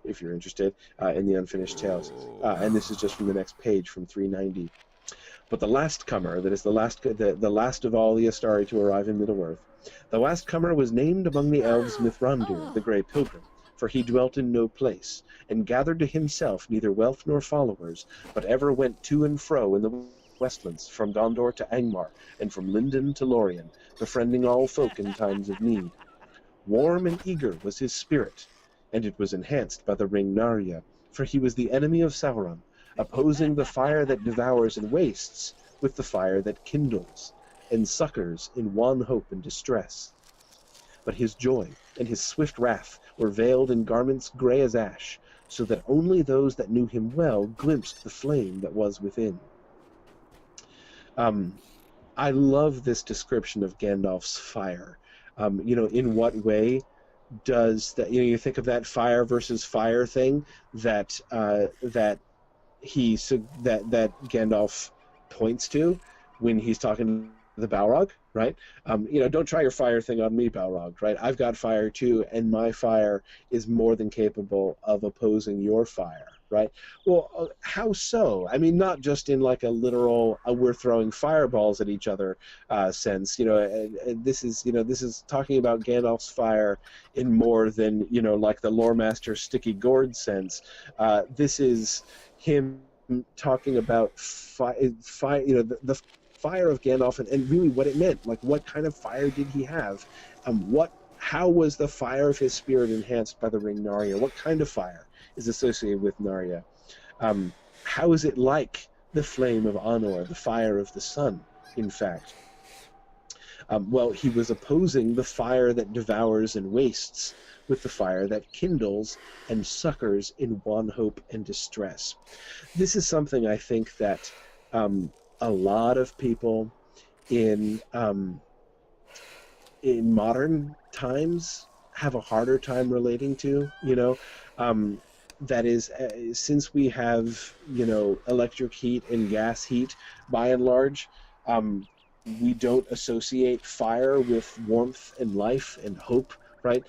if you're interested, in the Unfinished Tales. And this is just from the next page, from 390. But the last comer, that is the last of all the Istari to arrive in Middle-earth, the last comer was named among the elves Mithrandir, the Grey Pilgrim, for he dwelt in no place, and gathered to himself neither wealth nor followers, but ever went to and fro in the Westlands, from Gondor to Angmar, and from Lindon to Lorien, befriending all folk in times of need. Warm and eager was his spirit, and it was enhanced by the ring Narya, for he was the enemy of Sauron, opposing the fire that devours and wastes with the fire that kindles and succors in wan hope and distress. But his joy and his swift wrath were veiled in garments grey as ash, so that only those that knew him well glimpsed the flame that was within. I love this description of Gandalf's fire. In what way does that? You think of that fire versus fire thing that Gandalf points to when he's talking the Balrog, right? Don't try your fire thing on me, Balrog, right? I've got fire too, and my fire is more than capable of opposing your fire, right? Well, how so? I mean, not just in like a literal we're throwing fireballs at each other sense. And this is talking about Gandalf's fire in more than like the lore master sticky gourd sense. This is him talking about the fire of Gandalf and really what it meant. Like, what kind of fire did he have? How was the fire of his spirit enhanced by the ring Narya? What kind of fire is associated with Narya? How is it like the flame of Anor, the fire of the sun, in fact? Well, he was opposing the fire that devours and wastes with the fire that kindles and succors in wan hope and distress. This is something I think that a lot of people in modern times have a harder time relating to. That is, since we have electric heat and gas heat, by and large, we don't associate fire with warmth and life and hope, right?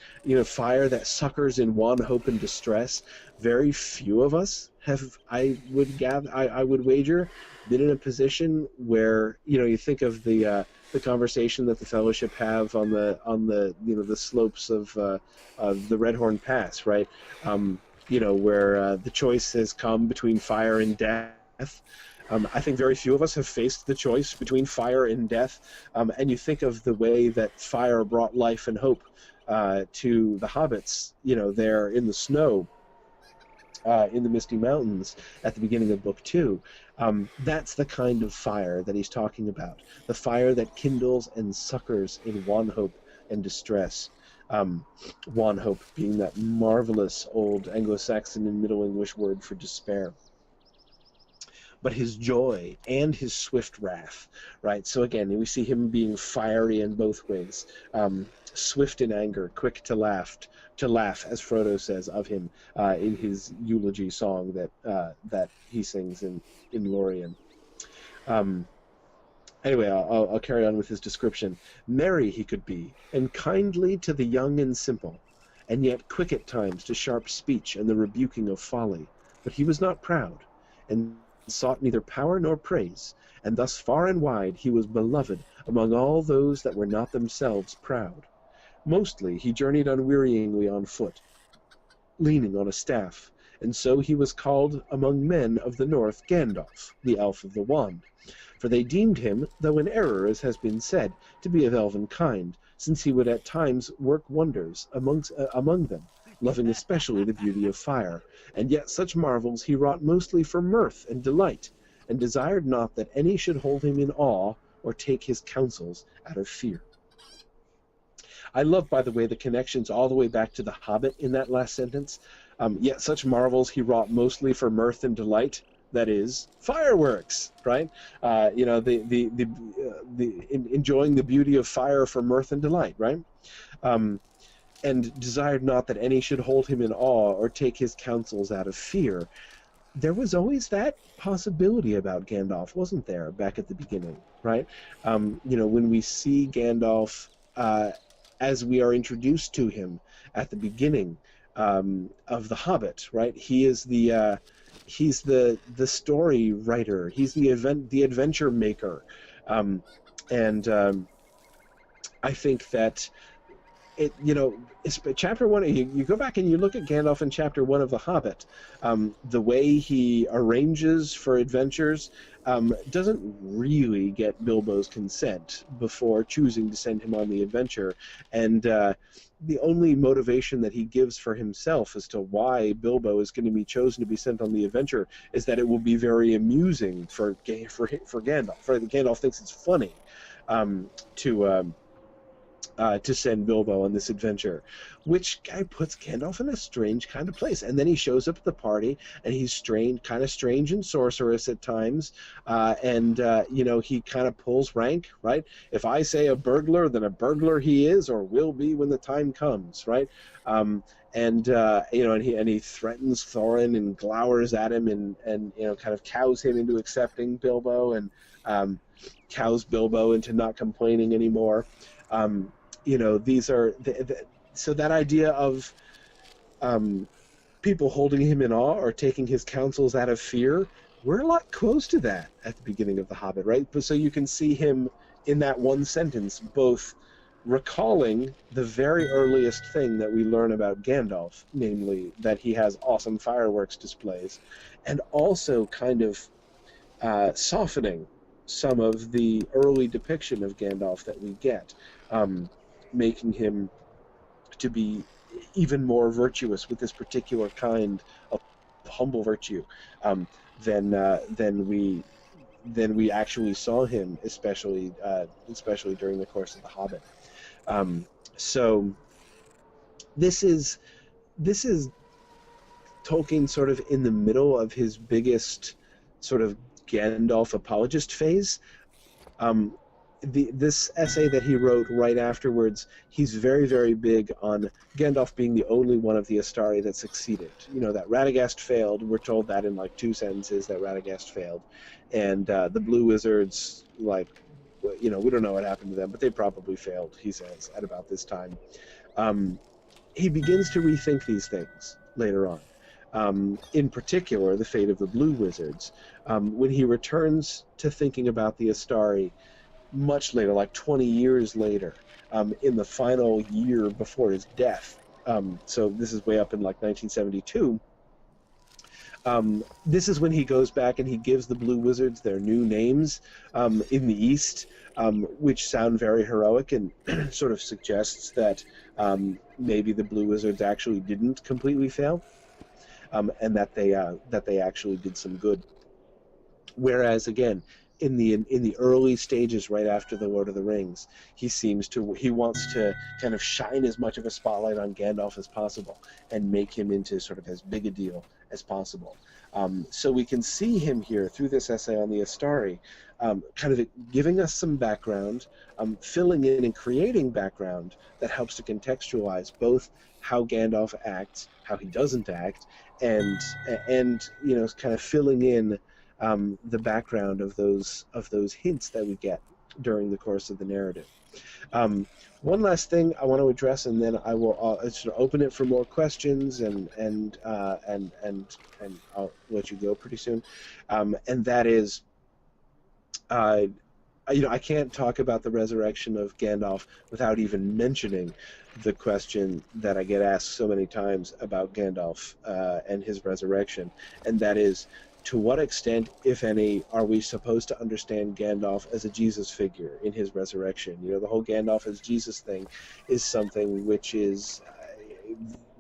Fire that succors in wan hope and distress. Very few of us have, I would wager, been in a position where you think of the conversation that the Fellowship have on the slopes of the Redhorn Pass, right? Where the choice has come between fire and death. I think very few of us have faced the choice between fire and death, and you think of the way that fire brought life and hope to the hobbits, there in the snow, in the Misty Mountains at the beginning of Book 2. That's the kind of fire that he's talking about, the fire that kindles and succors in wan hope and distress. Wan hope being that marvelous old Anglo-Saxon and Middle English word for despair. But his joy and his swift wrath, right? So again, we see him being fiery in both ways, swift in anger, quick to laugh, as Frodo says of him in his eulogy song that he sings in Lorien. Anyway, I'll carry on with his description. Merry he could be, and kindly to the young and simple, and yet quick at times to sharp speech and the rebuking of folly. But he was not proud, and sought neither power nor praise, and thus far and wide he was beloved among all those that were not themselves proud. Mostly he journeyed unwearyingly on foot, leaning on a staff, and so he was called among men of the north Gandalf, the elf of the wand. For they deemed him, though in error as has been said, to be of elven kind, since he would at times work wonders among them, loving especially the beauty of fire, and yet such marvels he wrought mostly for mirth and delight, and desired not that any should hold him in awe or take his counsels out of fear. I love, by the way, the connections all the way back to the Hobbit in that last sentence. Yet such marvels he wrought mostly for mirth and delight. That is fireworks, right? Enjoying the beauty of fire for mirth and delight, right? And desired not that any should hold him in awe or take his counsels out of fear. There was always that possibility about Gandalf, wasn't there, back at the beginning, right? When we see Gandalf as we are introduced to him at the beginning of The Hobbit, right? He is he's the story writer. He's the adventure maker, and I think that it's chapter 1. You go back and you look at Gandalf in chapter 1 of The Hobbit. The way he arranges for adventures doesn't really get Bilbo's consent before choosing to send him on the adventure, and the only motivation that he gives for himself as to why Bilbo is going to be chosen to be sent on the adventure is that it will be very amusing for Gandalf. Gandalf thinks it's funny to send Bilbo on this adventure, which guy puts Gandalf in a strange kind of place. And then he shows up at the party, and he's kind of strange and sorcerous at times, and he kind of pulls rank, right? If I say a burglar, then a burglar he is or will be when the time comes, right? and he threatens Thorin and glowers at him, and kind of cows him into accepting Bilbo, and cows Bilbo into not complaining anymore. These are so that idea of people holding him in awe or taking his counsels out of fear. We're a lot close to that at the beginning of The Hobbit, right? So you can see him in that one sentence, both recalling the very earliest thing that we learn about Gandalf, namely that he has awesome fireworks displays, and also kind of softening some of the early depiction of Gandalf that we get, making him to be even more virtuous with this particular kind of humble virtue than we actually saw him, especially during the course of The Hobbit. So this is Tolkien sort of in the middle of his biggest sort of Gandalf apologist phase. This essay that he wrote right afterwards, he's very, very big on Gandalf being the only one of the Istari that succeeded. That Radagast failed. We're told that in like 2 sentences that Radagast failed. And the Blue Wizards, we don't know what happened to them, but they probably failed, he says, at about this time. He begins to rethink these things later on. In particular, the fate of the Blue Wizards. When he returns to thinking about the Istari, much later, like 20 years later, in the final year before his death. So this is way up in like 1972. This is when he goes back and he gives the Blue Wizards their new names in the East, which sound very heroic and sort of suggests that maybe the Blue Wizards actually didn't completely fail, and that they actually did some good. Whereas again, in the early stages, right after the Lord of the Rings, he wants to kind of shine as much of a spotlight on Gandalf as possible and make him into sort of as big a deal as possible. So we can see him here through this essay on the Istari, kind of giving us some background, filling in and creating background that helps to contextualize both how Gandalf acts, how he doesn't act, and kind of filling in the background of those hints that we get during the course of the narrative. One last thing I want to address, and then I will sort of open it for more questions, and I'll let you go pretty soon. And that is, I can't talk about the resurrection of Gandalf without even mentioning the question that I get asked so many times about Gandalf and his resurrection, and that is, to what extent, if any, are we supposed to understand Gandalf as a Jesus figure in his resurrection? The whole Gandalf as Jesus thing is something which is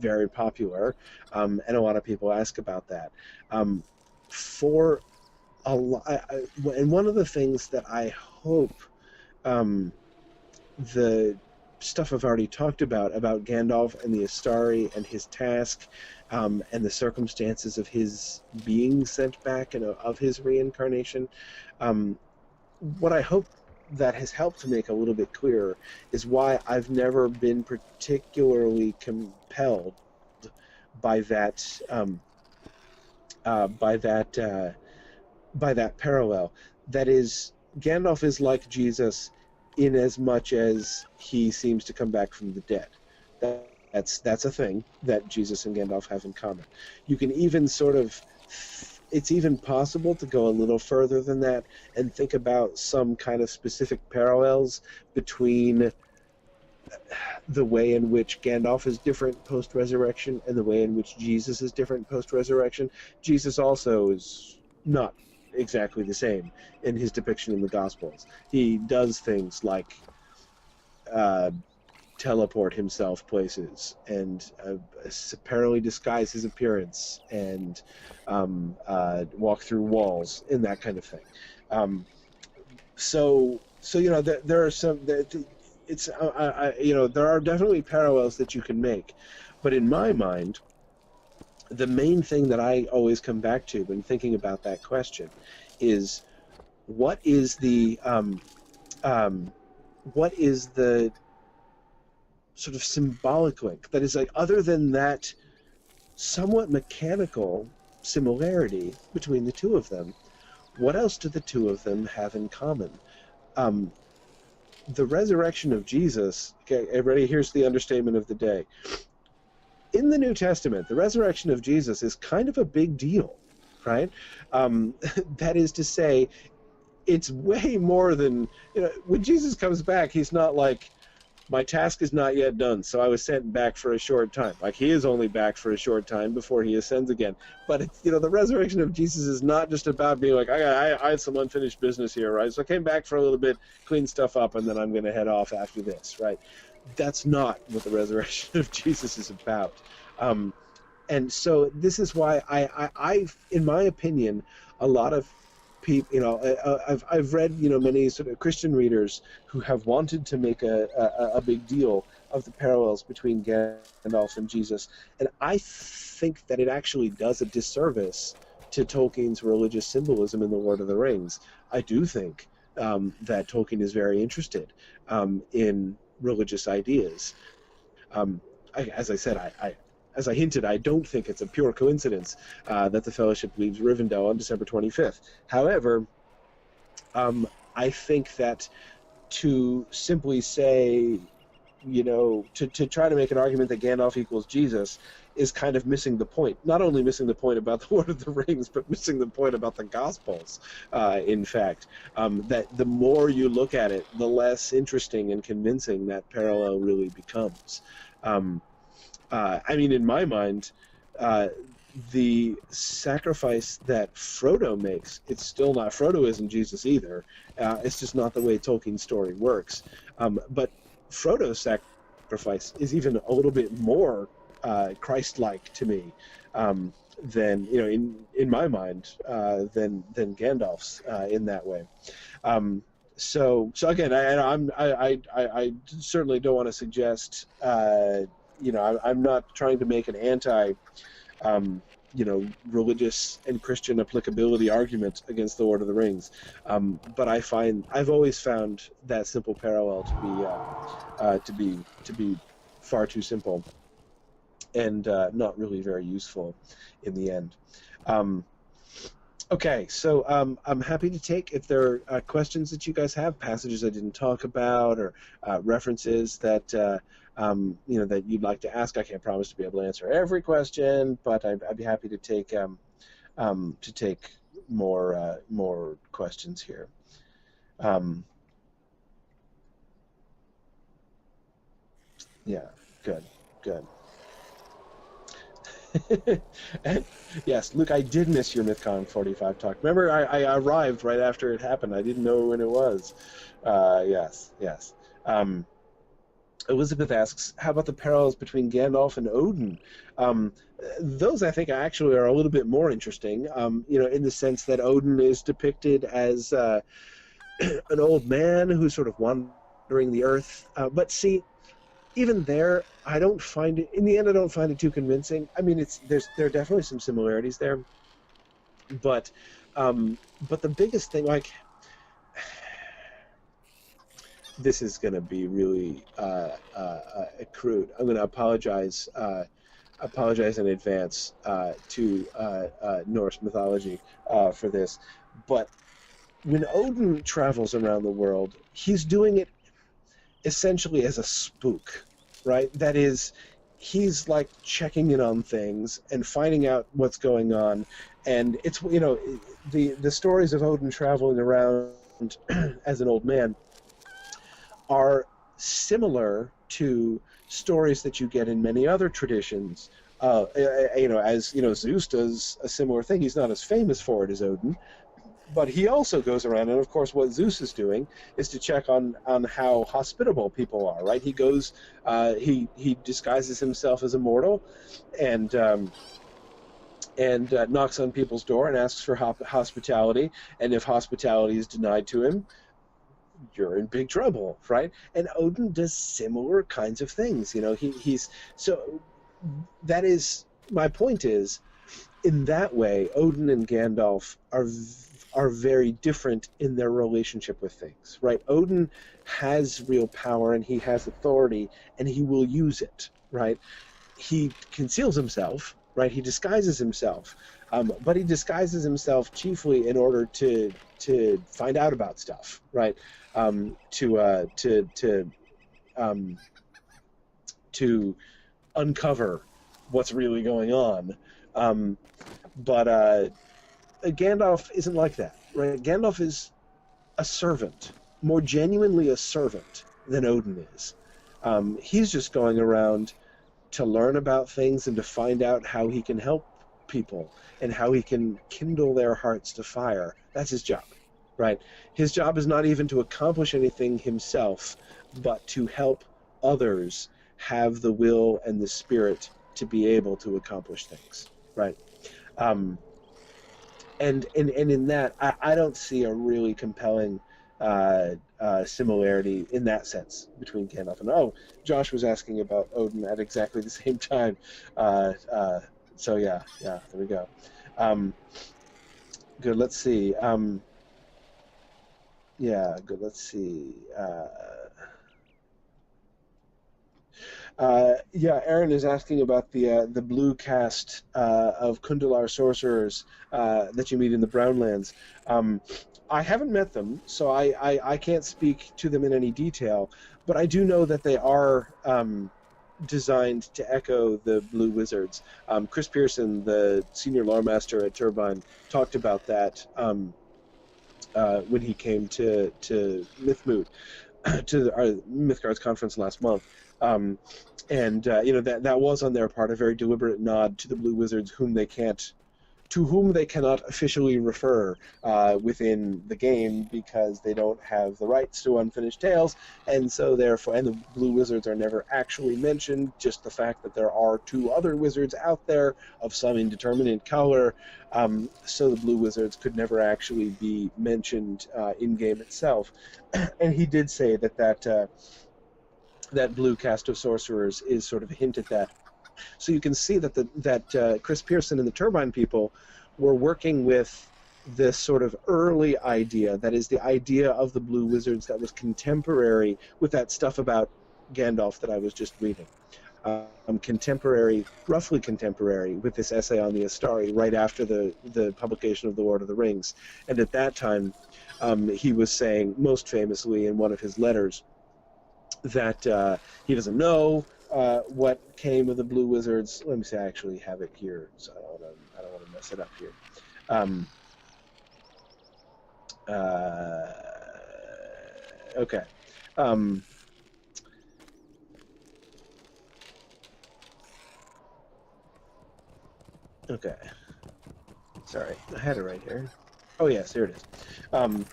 very popular, and a lot of people ask about that. And one of the things that I hope the stuff I've already talked about Gandalf and the Istari and his task, and the circumstances of his being sent back and of his reincarnation, what I hope that has helped to make a little bit clearer is why I've never been particularly compelled by that parallel. That is, Gandalf is like Jesus in as much as he seems to come back from the dead. That's a thing that Jesus and Gandalf have in common. You can even it's even possible to go a little further than that and think about some kind of specific parallels between the way in which Gandalf is different post-resurrection and the way in which Jesus is different post-resurrection. Jesus also is not exactly the same in his depiction in the Gospels. He does things like teleport himself places and apparently disguise his appearance and walk through walls and that kind of thing. So there are some. There are definitely parallels that you can make, but in my mind, the main thing that I always come back to when thinking about that question is what is the sort of symbolic link. That is, like, other than that somewhat mechanical similarity between the two of them, what else do the two of them have in common? The resurrection of Jesus, okay, everybody, here's the understatement of the day. In the New Testament, the resurrection of Jesus is kind of a big deal, right? That is to say, it's way more than, when Jesus comes back, he's not like, my task is not yet done, so I was sent back for a short time. Like, he is only back for a short time before he ascends again. But it's, the resurrection of Jesus is not just about being like, I had some unfinished business here, right? So I came back for a little bit, cleaned stuff up, and then I'm going to head off after this, right? That's not what the resurrection of Jesus is about. And so this is why I, in my opinion, a lot of people, I've read, many sort of Christian readers who have wanted to make a big deal of the parallels between Gandalf and Jesus, and I think that it actually does a disservice to Tolkien's religious symbolism in The Lord of the Rings. I do think that Tolkien is very interested in religious ideas. As I said, as I hinted, I don't think it's a pure coincidence that the Fellowship leaves Rivendell on December 25th. However, I think that to simply say, to try to make an argument that Gandalf equals Jesus is kind of missing the point. Not only missing the point about the Lord of the Rings, but missing the point about the Gospels, in fact. That the more you look at it, the less interesting and convincing that parallel really becomes. In my mind, the sacrifice that Frodo makes, it's still not, Frodo isn't Jesus either. It's just not the way Tolkien's story works. But Frodo's sacrifice is even a little bit more Christ-like to me than, in my mind, than Gandalf's in that way. So again, I certainly don't want to suggest. I'm not trying to make an religious and Christian applicability argument against the Lord of the Rings, but I've always found that simple parallel to be far too simple and not really very useful in the end. Okay, so I'm happy to take, if there are questions that you guys have, passages I didn't talk about, or references that that you'd like to ask. I can't promise to be able to answer every question, but I'd be happy to take more questions here. Yeah, good. And yes, Luke, I did miss your MythCon 45 talk. Remember, I arrived right after it happened. I didn't know when it was. Yes. Elizabeth asks, how about the parallels between Gandalf and Odin? Those, I think, actually are a little bit more interesting, in the sense that Odin is depicted as an old man who's sort of wandering the earth. But see, even there, I don't find it, in the end, I don't find it too convincing. I mean, there are definitely some similarities there. But the biggest thing, like, this is going to be really crude. I'm going to apologize in advance to Norse mythology for this. But when Odin travels around the world, he's doing it essentially as a spook, right? That is, he's like checking in on things and finding out what's going on. And it's, the stories of Odin traveling around as an old man are similar to stories that you get in many other traditions. Zeus does a similar thing. He's not as famous for it as Odin, but he also goes around, and of course what Zeus is doing is to check on how hospitable people are, right? He goes, he disguises himself as a mortal, and knocks on people's door and asks for hospitality, and if hospitality is denied to him, you're in big trouble, right? And Odin does similar kinds of things. He's so, that is, my point is, in that way, Odin and Gandalf are very different in their relationship with things, right? Odin has real power and he has authority and he will use it, right? He conceals himself, right? He disguises himself, but he disguises himself chiefly in order to find out about stuff, right? To uncover what's really going on. But Gandalf isn't like that, right? Gandalf is a servant, more genuinely a servant than Odin is. He's just going around to learn about things and to find out how he can help people and how he can kindle their hearts to fire. That's his job, right? His job is not even to accomplish anything himself, but to help others have the will and the spirit to be able to accomplish things, right? And in that, I don't see a really compelling similarity in that sense between Gandalf and Josh was asking about Odin at exactly the same time. So yeah, there we go. Good. Let's see. Good. Let's see. Aaron is asking about the blue caste of Kundalar sorcerers that you meet in the Brownlands. I haven't met them, so I can't speak to them in any detail, but I do know that they are designed to echo the Blue Wizards. Chris Pearson, the senior lore master at Turbine, talked about that when he came to Mythmoot, to our Mythgard's conference last month. That was on their part a very deliberate nod to the Blue Wizards, to whom they cannot officially refer within the game because they don't have the rights to Unfinished Tales, and so therefore, and the Blue Wizards are never actually mentioned. Just the fact that there are two other wizards out there of some indeterminate color, so the Blue Wizards could never actually be mentioned in game itself. And he did say that blue cast of sorcerers is sort of a hint at that. So you can see that Chris Pearson and the Turbine people were working with this sort of early idea, that is the idea of the Blue Wizards that was contemporary with that stuff about Gandalf that I was just reading. Roughly contemporary with this essay on the Istari right after the publication of The Lord of the Rings. And at that time, he was saying, most famously in one of his letters, that he doesn't know what came of the Blue Wizards. Let me see, I actually have it here, so I don't want to mess it up here. Okay. Okay. Sorry, I had it right here. Oh yes, here it is. I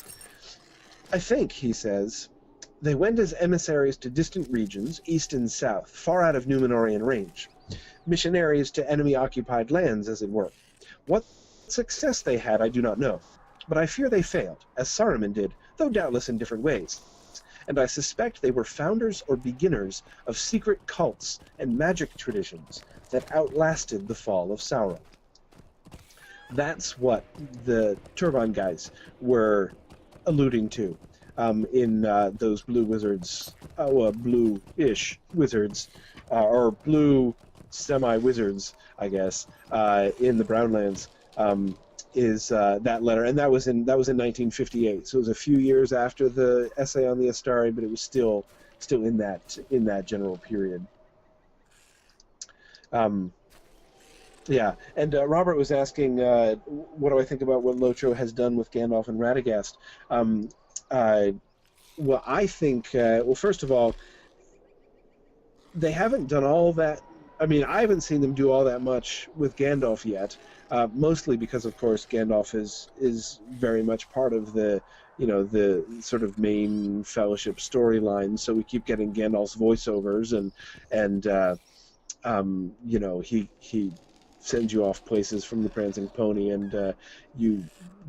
think, he says, they went as emissaries to distant regions, east and south, far out of Númenórean range. Missionaries to enemy-occupied lands, as it were. What success they had, I do not know. But I fear they failed, as Saruman did, though doubtless in different ways. And I suspect they were founders or beginners of secret cults and magic traditions that outlasted the fall of Sauron. That's what the Turbine guys were alluding to. In those Blue Wizards, blue-ish wizards, or blue semi-wizards, I guess, in the Brownlands, is that letter, and that was in 1958. So it was a few years after the essay on the Istari, but it was still in that general period. Yeah, and Robert was asking, what do I think about what LOTRO has done with Gandalf and Radagast? Well, I think, first of all, they haven't done all that. I mean, I haven't seen them do all that much with Gandalf yet, mostly because, of course, Gandalf is very much part of the sort of main Fellowship storyline, so we keep getting Gandalf's voiceovers, and he sends you off places from the Prancing Pony, and you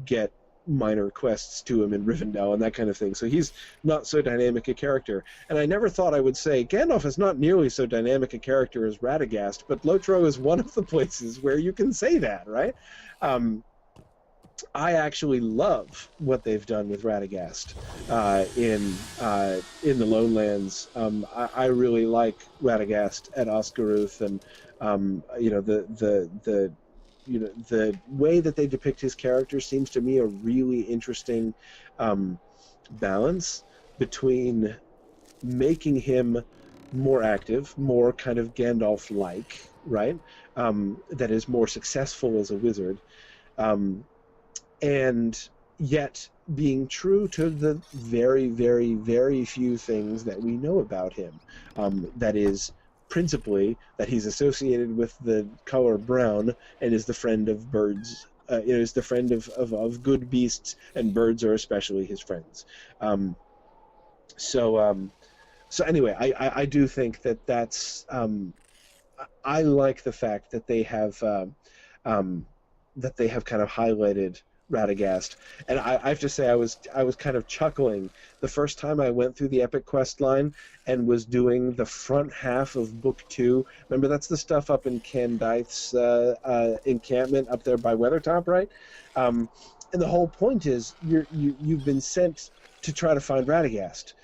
get minor quests to him in Rivendell and that kind of thing. So he's not so dynamic a character. And I never thought I would say Gandalf is not nearly so dynamic a character as Radagast, but LOTRO is one of the places where you can say that, right? I actually love what they've done with Radagast in the Lowlands. I really like Radagast at Oscaruth, and the way that they depict his character seems to me a really interesting balance between making him more active, more kind of Gandalf-like, right? That is more successful as a wizard. And yet being true to the very, very, very few things that we know about him. That is, principally, that he's associated with the color brown and is the friend of birds. Is the friend of good beasts, and birds are especially his friends. So anyway, I do think that's. I like the fact that they have kind of highlighted Radagast, and I have to say I was kind of chuckling the first time I went through the Epic Quest line and was doing the front half of Book 2. Remember, that's the stuff up in Candaith's encampment up there by Weathertop, right? And the whole point is you've been sent to try to find Radagast,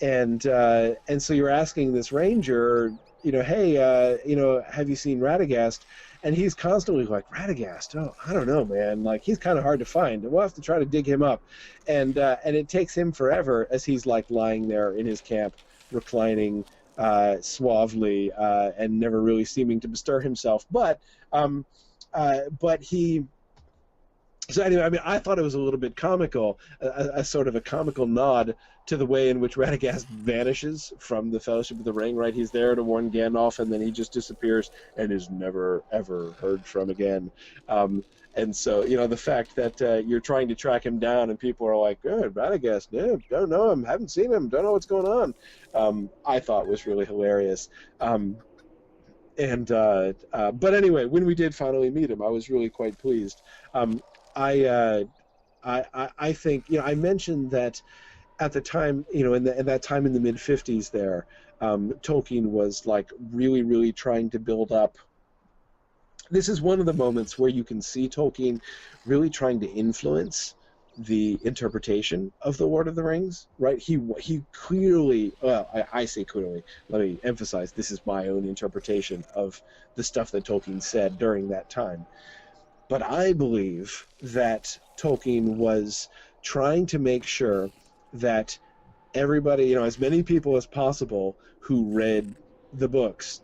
and so you're asking this ranger, hey, have you seen Radagast? And he's constantly like, Radagast? Oh, I don't know, man. Like, he's kind of hard to find. We'll have to try to dig him up. And it takes him forever as he's, like, lying there in his camp, reclining suavely and never really seeming to bestir himself. But he... So anyway, I mean, I thought it was a little bit comical, a sort of a comical nod to the way in which Radagast vanishes from the Fellowship of the Ring, right? He's there to warn Gandalf, and then he just disappears and is never, ever heard from again. And so, the fact that you're trying to track him down and people are like, Radagast, don't know him, haven't seen him, don't know what's going on, I thought was really hilarious. But anyway, when we did finally meet him, I was really quite pleased. I think, I mentioned that at the time, in that time in the mid-50s there, Tolkien was like really, really trying to build up. This is one of the moments where you can see Tolkien really trying to influence the interpretation of the Lord of the Rings, right? He clearly, I say clearly, let me emphasize, this is my own interpretation of the stuff that Tolkien said during that time. But I believe that Tolkien was trying to make sure that everybody, as many people as possible who read the books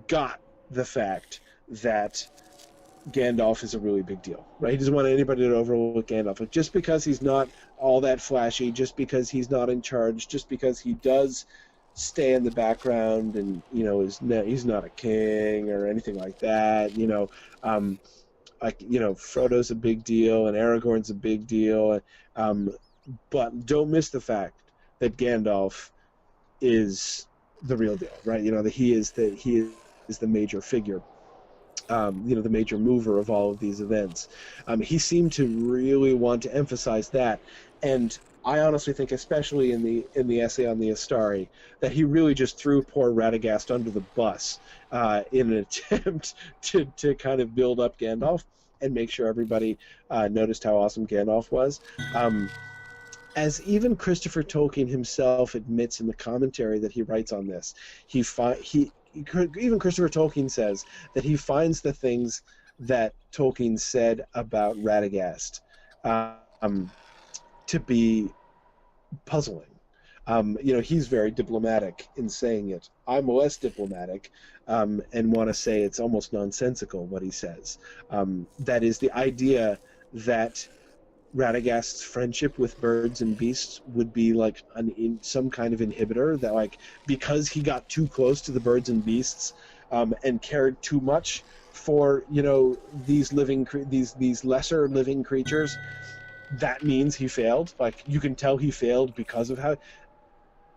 got the fact that Gandalf is a really big deal, right? He doesn't want anybody to overlook Gandalf. Like, just because he's not all that flashy, just because he's not in charge, just because he does stay in the background and, he's not a king or anything like that, Frodo's a big deal and Aragorn's a big deal, but don't miss the fact that Gandalf is the real deal, right? That he is the major figure, the major mover of all of these events. He seemed to really want to emphasize that, and I honestly think, especially in the essay on the Istari, that he really just threw poor Radagast under the bus in an attempt to kind of build up Gandalf and make sure everybody noticed how awesome Gandalf was. As even Christopher Tolkien himself admits in the commentary that he writes on this, even Christopher Tolkien says that he finds the things that Tolkien said about Radagast to be puzzling. He's very diplomatic in saying it. I'm less diplomatic and want to say it's almost nonsensical what he says. That is the idea that Radagast's friendship with birds and beasts would be like some kind of inhibitor, that like because he got too close to the birds and beasts and cared too much for these lesser living creatures, that means he failed. Like, you can tell he failed because of how,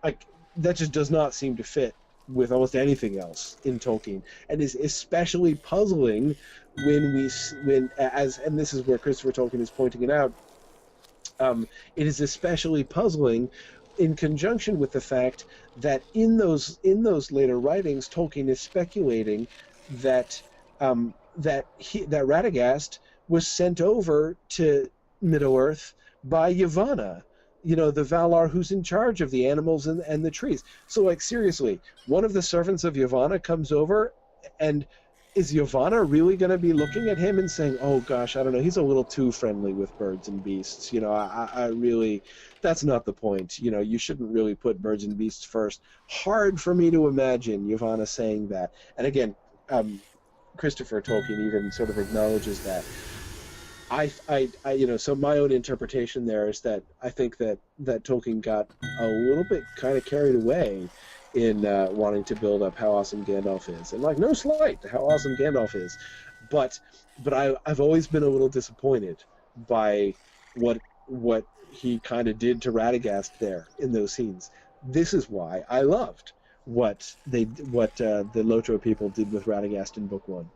like, that just does not seem to fit with almost anything else in Tolkien, and is especially puzzling and this is where Christopher Tolkien is pointing it out. It is especially puzzling in conjunction with the fact that in those later writings, Tolkien is speculating that Radagast was sent over to Middle-earth by Yavanna, the Valar who's in charge of the animals and the trees. So, like, seriously, one of the servants of Yavanna comes over, and is Yavanna really going to be looking at him and saying, oh, gosh, I don't know, he's a little too friendly with birds and beasts. I really, that's not the point. You shouldn't really put birds and beasts first. Hard for me to imagine Yavanna saying that. And again, Christopher Tolkien even sort of acknowledges that. So my own interpretation there is that I think that Tolkien got a little bit kind of carried away in wanting to build up how awesome Gandalf is. And, like, no slight to how awesome Gandalf is. But I've always been a little disappointed by what he kind of did to Radagast there in those scenes. This is why I loved what the LOTRO people did with Radagast in Book 1.